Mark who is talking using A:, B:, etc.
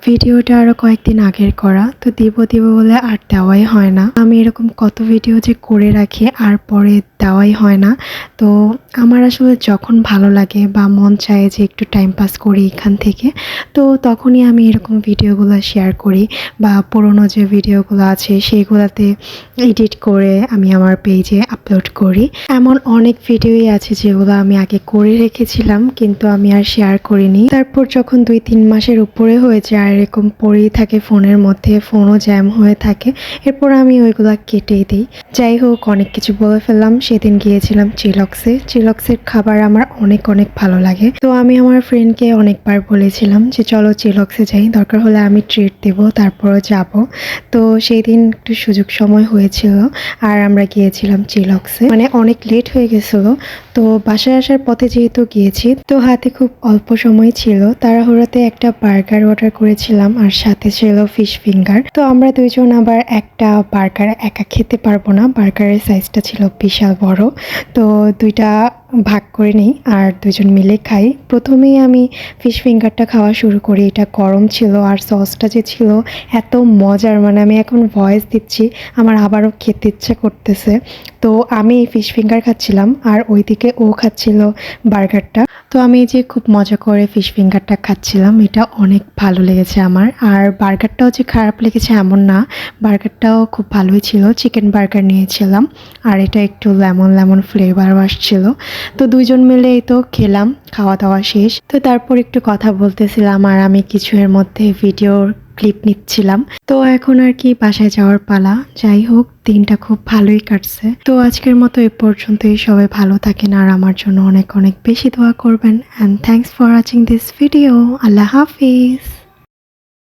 A: ভিডিওটা আরও কয়েকদিন আগের করা, তো দিব দিব বলে আর দেওয়াই হয় না। আমি এরকম কত ভিডিও যে করে রাখি আর পরে দেওয়াই হয় না। তো আমার আসলে যখন ভালো লাগে বা মন চায় যে একটু টাইম পাস করি এখান থেকে, তো তখনই আমি এরকম ভিডিওগুলো শেয়ার করি বা পুরনো যে ভিডিওগুলো আছে সেইগুলোতে এডিট করে আমি আমার পেজে আপলোড করি। এমন অনেক ভিডিওই আছে যেগুলো আমি আগে করে রেখেছিলাম কিন্তু আমি আর শেয়ার করিনি। তারপর যখন 2-3 মাসের উপরে হয়েছে আর এরকম পড়েই থাকে ফোনের মধ্যে, ফোনও জ্যাম হয়ে থাকে, এরপর আমি ওইগুলো কেটেই দিই। যাই হোক, অনেক কিছু বলে ফেললাম। সেদিন গিয়েছিলাম চিলক্সে। চিলক্সের খাবার আমার অনেক অনেক ভালো লাগে। তো আমি আমার ফ্রেন্ডকে অনেকবার বলেছিলাম যে চলো চিলক্সে যাই, দরকার হলে আমি ট্রিট দেবো, তারপরও যাব। তো সেই দিন একটু সুযোগ সময় হয়েছিল আর আমরা গিয়েছিলাম চিলক্সে। মানে অনেক লেট হয়ে গেছিলো, তো বাসায় আসার পথে যেহেতু গিয়েছি, তো হাতে খুব অল্প সময় ছিল, তাড়াহুড়োতে একটা বার্গার অর্ডার করেছিলাম আর সাথে ছিল ফিশ ফিঙ্গার। তো আমরা দুইজন আবার একটা বার্গার একা খেতে পারবো না, বার্গারের সাইজটা ছিল বিশাল বড়, তো দুইটা ভাগ করে নিই আর দুজন মিলে খাই। প্রথমেই আমি ফিশ ফিঙ্গারটা খাওয়া শুরু করি। এটা গরম ছিল আর সসটা যে ছিল এত মজার, মানে আমি এখন ভয়েস দিচ্ছি আমার আবারও খেতে ইচ্ছে করতেছে। তো আমি ফিশ ফিঙ্গার খাচ্ছিলাম আর ওইদিকে ও খাচ্ছিল বার্গারটা। তো আমি যে খুব মজা করে ফিশ ফিঙ্গারটা খাচ্ছিলাম, এটা অনেক ভালো লেগেছে আমার। আর বার্গারটাও যে খারাপ লেগেছে এমন না, বার্গারটাও খুব ভালোই ছিল। চিকেন বার্গার নিয়েছিলাম আর এটা একটু লেমন লেমন ফ্লেভারও আসছিল। তো দুইজন মিলে এই তো খেলাম, খাওয়া দাওয়া শেষ। তো তারপর একটু কথা বলতেছিলাম আর আমি কিছু এর মধ্যে ভিডিওর ক্লিপ নিচ্ছিলাম। তো এখন আর কি বাসায় যাওয়ার পালা। যাই হোক, দিনটা খুব ভালোই কাটছে। তো আজকের মতো এ পর্যন্তই। সবাই ভালো থাকেন আর আমার জন্য অনেক অনেক বেশি দোয়া করবেন। And thanks for watching this video. Allah Hafiz.